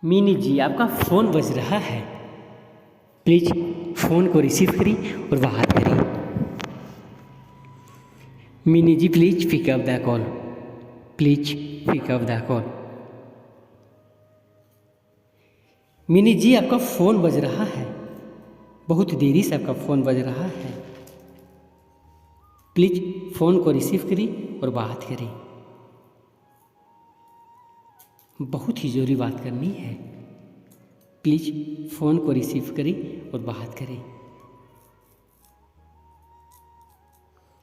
Mini ji आपका phone बज रहा है, प्लीज़ फ़ोन को रिसीव करिए और बात करिए। Mini ji please pick up the call, please pick up the call. Mini ji आपका फ़ोन बज रहा है, बहुत देरी से आपका फ़ोन बज रहा है, प्लीज़ फ़ोन को रिसीव करिए और बात करिए। बहुत ही ज़रूरी बात करनी है, प्लीज़ फ़ोन को रिसीव करें और बात करें।